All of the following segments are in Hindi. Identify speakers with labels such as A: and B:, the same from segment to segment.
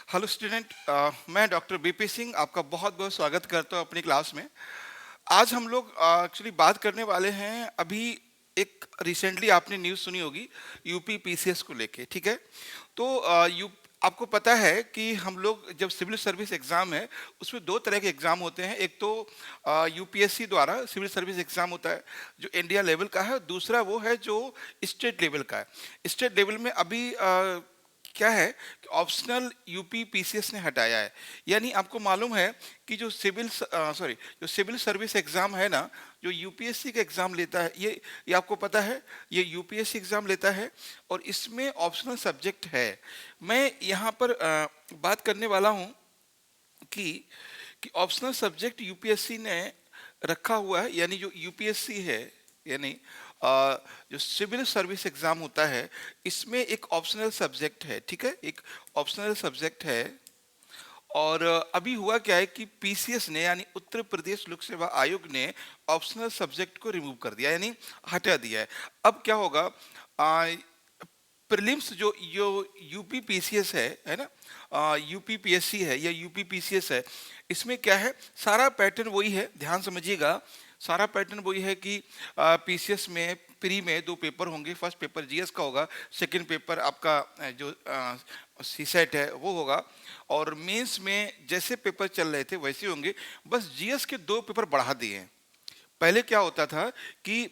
A: हेलो स्टूडेंट, मैं डॉक्टर बीपी सिंह आपका बहुत बहुत स्वागत करता हूँ अपनी क्लास में। आज हम लोग एक्चुअली बात करने वाले हैं। अभी एक रिसेंटली आपने न्यूज़ सुनी होगी यूपी पीसीएस को लेके, ठीक है। तो आपको पता है कि हम लोग जब सिविल सर्विस एग्ज़ाम है उसमें दो तरह के एग्ज़ाम होते हैं। एक तो यूपीएससी द्वारा सिविल सर्विस एग्ज़ाम होता है जो इंडिया लेवल का है, दूसरा वो है जो स्टेट लेवल का है। स्टेट लेवल में अभी क्या है कि ऑप्शनल यूपी पीसीएस ने हटाया है। यानी आपको मालूम है कि जो सिविल सर्विस एग्जाम है ना, जो यूपीएससी का एग्जाम लेता है, ये आपको पता है, ये यूपीएससी एग्जाम लेता है और इसमें ऑप्शनल सब्जेक्ट है। मैं यहाँ पर बात करने वाला हूँ कि ऑप्शनल सब्जेक्ट यूपीएससी ने रखा हुआ है। यानी जो यूपीएससी है, यानी जो सिविल सर्विस एग्जाम होता है, इसमें एक ऑप्शनल सब्जेक्ट है, ठीक है, एक ऑप्शनल सब्जेक्ट है। और अभी हुआ क्या है कि पीसीएस ने यानी उत्तर प्रदेश लोक सेवा आयोग ने ऑप्शनल सब्जेक्ट को रिमूव कर दिया, यानी हटा दिया है। अब क्या होगा, प्रीलिम्स जो जो यूपी पीसीएस है ना, यूपी पीएससी है या यूपी पीसीएस है, इसमें क्या है, सारा पैटर्न वही है। ध्यान समझिएगा, सारा पैटर्न वही है कि पीसीएस में प्री में दो पेपर होंगे। फर्स्ट पेपर जीएस का होगा, सेकंड पेपर आपका जो सीसेट है वो होगा, और मेंस में जैसे पेपर चल रहे थे वैसे होंगे। बस जीएस के दो पेपर बढ़ा दिए हैं। पहले क्या होता था कि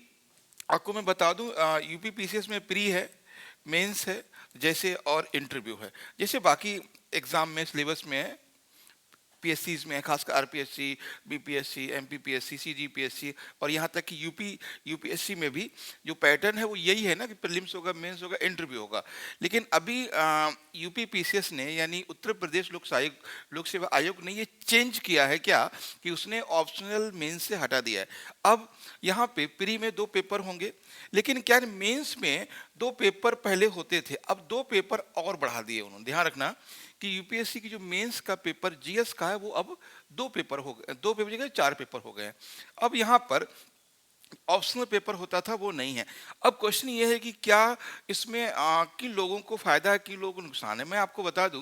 A: आपको मैं बता दूं, यूपी पीसीएस में प्री है, मेंस है जैसे, और इंटरव्यू है जैसे बाकी एग्जाम में सिलेबस में है। पीएससीज में खासकर आरपीएससी, बीपीएससी, एमपीपीएससी, सीजीपीएससी, और यहाँ तक कि यूपीएससी में भी जो पैटर्न है वो यही है ना कि प्रीलिम्स होगा, मेंस होगा, इंटरव्यू होगा। लेकिन अभी यूपी पीसीएस ने यानी उत्तर प्रदेश लोक सेवा आयोग ने ये चेंज किया है क्या, कि उसने ऑप्शनल मेंस से हटा दिया है। अब यहाँ पे प्री में दो पेपर होंगे, लेकिन क्या मेंस में दो पेपर पहले होते थे, अब दो पेपर और बढ़ा दिए उन्होंने। ध्यान रखना कि यूपीएससी की जो मेंस का पेपर जीएस का है वो अब दो पेपर हो गए, दो पेपर जगह चार पेपर हो गए। अब यहाँ पर ऑप्शनल पेपर होता था वो नहीं है। अब क्वेश्चन ये है कि क्या इसमें किन लोगों को फायदा है, किन लोगों को नुकसान है। मैं आपको बता दूं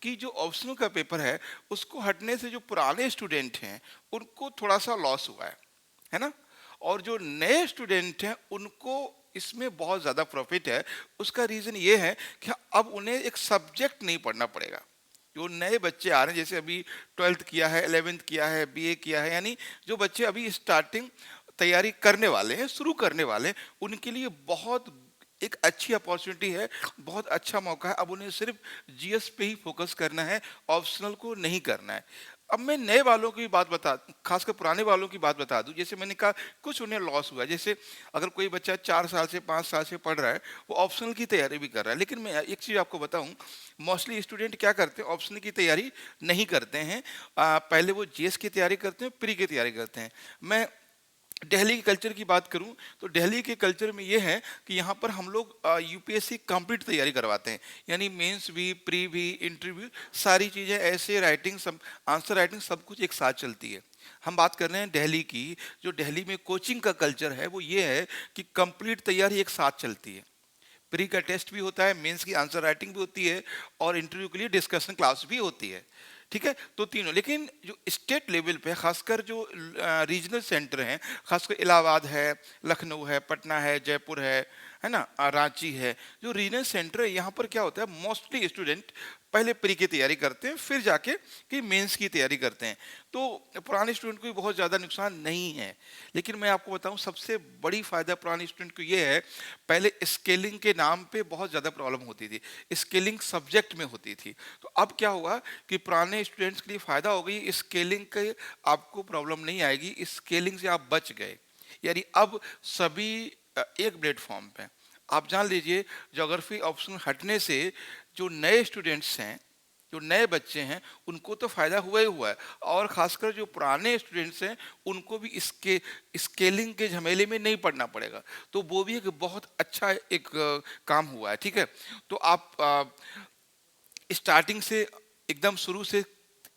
A: कि जो ऑप्शनल का पेपर है उसको हटने से जो पुराने स्टूडेंट हैं उनको थोड़ा सा लॉस हुआ है ना, और जो नए स्टूडेंट हैं उनको इसमें बहुत ज़्यादा प्रॉफिट है। उसका रीज़न ये है कि अब उन्हें एक सब्जेक्ट नहीं पढ़ना पड़ेगा। जो नए बच्चे आ रहे हैं, जैसे अभी 12th किया है, 11th किया है, बीए किया है, यानी जो बच्चे अभी स्टार्टिंग तैयारी करने वाले हैं, शुरू करने वाले हैं, उनके लिए बहुत एक अच्छी अपॉर्चुनिटी है, बहुत अच्छा मौका है। अब उन्हें सिर्फ जीएस पे ही फोकस करना है, ऑप्शनल को नहीं करना है। अब मैं नए वालों की बात बता, खासकर पुराने वालों की बात बता दूं। जैसे मैंने कहा कुछ उन्हें लॉस हुआ है। जैसे अगर कोई बच्चा 4 साल से 5 साल से पढ़ रहा है, वो ऑप्शनल की तैयारी भी कर रहा है, लेकिन मैं एक चीज़ आपको बताऊं, मोस्टली स्टूडेंट क्या करते हैं, ऑप्शनल की तैयारी नहीं करते हैं। पहले वो जीएस की तैयारी करते हैं, प्री की तैयारी करते हैं। मैं दिल्ली के कल्चर की बात करूं तो दिल्ली के कल्चर में ये है कि यहाँ पर हम लोग यूपीएससी कंप्लीट तैयारी करवाते हैं, यानी मेंस भी, प्री भी, इंटरव्यू, सारी चीज़ें, ऐसे राइटिंग, सब आंसर राइटिंग, सब कुछ एक साथ चलती है। हम बात कर रहे हैं दिल्ली की। जो दिल्ली में कोचिंग का कल्चर है वो ये है कि कंप्लीट तैयारी एक साथ चलती है। प्री का टेस्ट भी होता है, मेंस की आंसर राइटिंग भी होती है, और इंटरव्यू के लिए डिस्कशन क्लास भी होती है, ठीक है। तो तीनों। लेकिन जो स्टेट लेवल पे खासकर जो रीजनल सेंटर हैं, खासकर इलाहाबाद है, लखनऊ है, पटना है, जयपुर है ना, रांची है, जो रीजनल सेंटर है, यहाँ पर क्या होता है, मोस्टली स्टूडेंट पहले प्री की तैयारी करते हैं, फिर जाके कि मेंस की तैयारी करते हैं। तो पुराने स्टूडेंट को भी बहुत ज़्यादा नुकसान नहीं है। लेकिन मैं आपको बताऊं, सबसे बड़ी फायदा पुराने स्टूडेंट को ये है, पहले स्केलिंग के नाम पे बहुत ज़्यादा प्रॉब्लम होती थी, स्केलिंग सब्जेक्ट में होती थी। तो अब क्या हुआ कि पुराने स्टूडेंट्स के लिए फ़ायदा हो गई, स्केलिंग के आपको प्रॉब्लम नहीं आएगी, स्केलिंग से आप बच गए। यानी अब सभी एक प्लेटफॉर्म पे। आप जान लीजिए, ज्योग्राफी ऑप्शन हटने से जो नए स्टूडेंट्स हैं, जो नए बच्चे हैं, उनको तो फायदा हुआ ही हुआ है, और खासकर जो पुराने स्टूडेंट्स हैं उनको भी इसके स्केलिंग के झमेले में नहीं पढ़ना पड़ेगा। तो वो भी एक बहुत अच्छा एक काम हुआ है, ठीक है। तो आप स्टार्टिंग से, एकदम शुरू से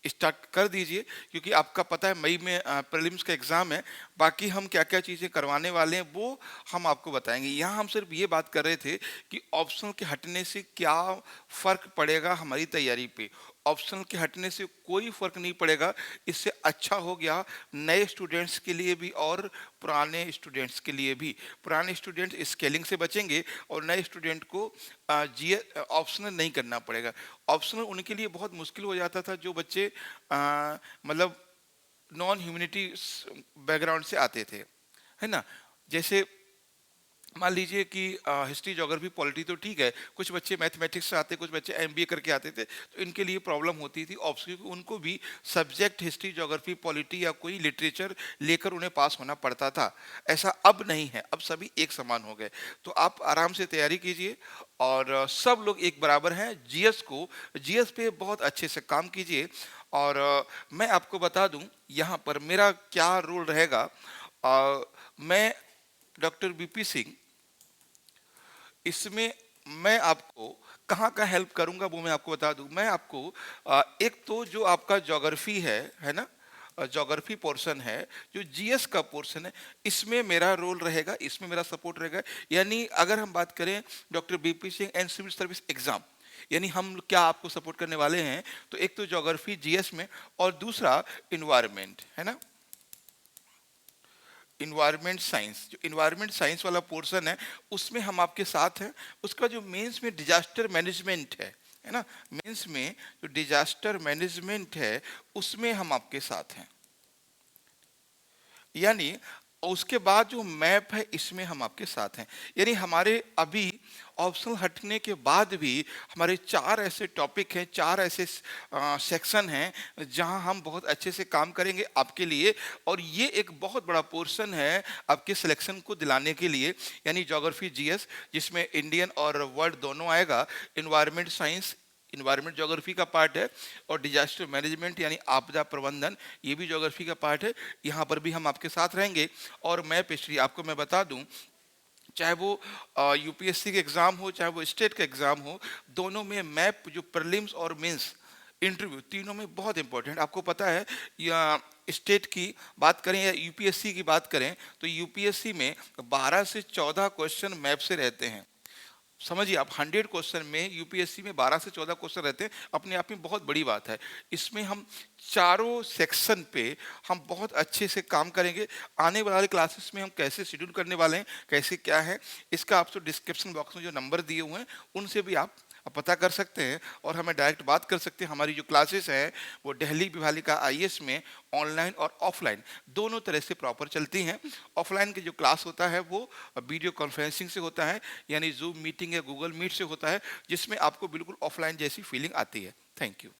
A: स्टार्ट कर दीजिए, क्योंकि आपका पता है मई में प्रीलिम्स का एग्ज़ाम है। बाकी हम क्या-क्या चीज़ें करवाने वाले हैं वो हम आपको बताएँगे। यहाँ हम सिर्फ ये बात कर रहे थे कि ऑप्शनल के हटने से क्या फ़र्क पड़ेगा हमारी तैयारी पे। ऑप्शनल के हटने से कोई फ़र्क नहीं पड़ेगा, इससे अच्छा हो गया नए स्टूडेंट्स के लिए भी और पुराने स्टूडेंट्स के लिए भी। पुराने स्टूडेंट स्केलिंग से बचेंगे और नए स्टूडेंट को ऑप्शनल नहीं करना पड़ेगा। ऑप्शनल उनके लिए बहुत मुश्किल हो जाता था जो बच्चे मतलब नॉन ह्यूमैनिटीज़ बैकग्राउंड से आते थे, है ना? जैसे मान लीजिए कि हिस्ट्री, ज्योग्राफी, पॉलिटी तो ठीक है, कुछ बच्चे मैथमेटिक्स से आते, कुछ बच्चे एमबीए करके आते थे, तो इनके लिए प्रॉब्लम होती थी ऑप्शन, उनको भी सब्जेक्ट हिस्ट्री, ज्योग्राफी, पॉलिटी या कोई लिटरेचर लेकर उन्हें पास होना पड़ता था। ऐसा अब नहीं है, अब सभी एक समान हो गए। तो आप आराम से तैयारी कीजिए और सब लोग एक बराबर हैं। जीएस पे बहुत अच्छे से काम कीजिए और मैं आपको बता दूं यहाँ पर मेरा क्या रोल रहेगा। मैं डॉक्टर बीपी सिंह, इसमें मैं आपको कहाँ-कहाँ हेल्प करूँगा वो मैं आपको बता दूँ। मैं आपको एक तो जो आपका ज्योग्राफी है ना? ज्योग्राफी पोर्शन है, जो जीएस का पोर्शन है, इसमें मेरा रोल रहेगा, इसमें मेरा सपोर्ट रहेगा। यानी अगर हम बात करें doctor BP Singh and civil service exam, यानी हम क्या आपको सपोर्ट करने वाले हैं, तो एक तो ज्योग्राफी जीएस में और दूसरा इन्वायरमेंट, है ना? इन्वायरमेंट साइंस, जो इन्वायरमेंट साइंस वाला पोर्शन है उसमें हम आपके साथ हैं। उसका जो मेंस में डिजास्टर मैनेजमेंट है ना, मेंस में जो डिजास्टर मैनेजमेंट है उसमें हम आपके साथ हैं। यानी उसके बाद जो मैप है इसमें हम आपके साथ हैं। यानी हमारे अभी ऑप्शनल हटने के बाद भी हमारे 4 ऐसे टॉपिक हैं, 4 ऐसे सेक्शन हैं जहां हम बहुत अच्छे से काम करेंगे आपके लिए, और ये एक बहुत बड़ा पोर्शन है आपके सिलेक्शन को दिलाने के लिए। यानी ज्योग्राफी जीएस जिसमें इंडियन और वर्ल्ड दोनों आएगा, इन्वायरमेंट साइंस, इन्वायरमेंट ज्योग्राफी का पार्ट है, और डिजास्टर मैनेजमेंट यानी आपदा प्रबंधन ये भी ज्योग्राफी का पार्ट है। यहाँ पर भी हम आपके साथ रहेंगे। और मैप हिस्ट्री आपको मैं बता दूं, चाहे वो यूपीएससी के एग्जाम हो, चाहे वो स्टेट का एग्जाम हो, दोनों में मैप जो प्रीलिम्स और मेंस इंटरव्यू तीनों में बहुत इंपॉर्टेंट। आपको पता है या स्टेट की बात करें या यूपीएससी की बात करें, तो यूपीएससी में 12 से 14 क्वेश्चन मैप से रहते हैं। समझिए आप, 100 क्वेश्चन में यूपीएससी में 12 से 14 क्वेश्चन रहते हैं, अपने आप में बहुत बड़ी बात है। इसमें हम चारों सेक्शन पे हम बहुत अच्छे से काम करेंगे। आने वाले क्लासेस में हम कैसे शेड्यूल करने वाले हैं, कैसे क्या है, इसका आपको डिस्क्रिप्शन बॉक्स में जो नंबर दिए हुए हैं उनसे भी आप पता कर सकते हैं और हमें डायरेक्ट बात कर सकते हैं। हमारी जो क्लासेस हैं वो दिल्ली विभालिका आईएएस में ऑनलाइन और ऑफलाइन दोनों तरह से प्रॉपर चलती हैं। ऑफलाइन की जो क्लास होता है वो वीडियो कॉन्फ्रेंसिंग से होता है, यानी जूम मीटिंग या गूगल मीट से होता है, जिसमें आपको बिल्कुल ऑफलाइन जैसी फीलिंग आती है। Thank you.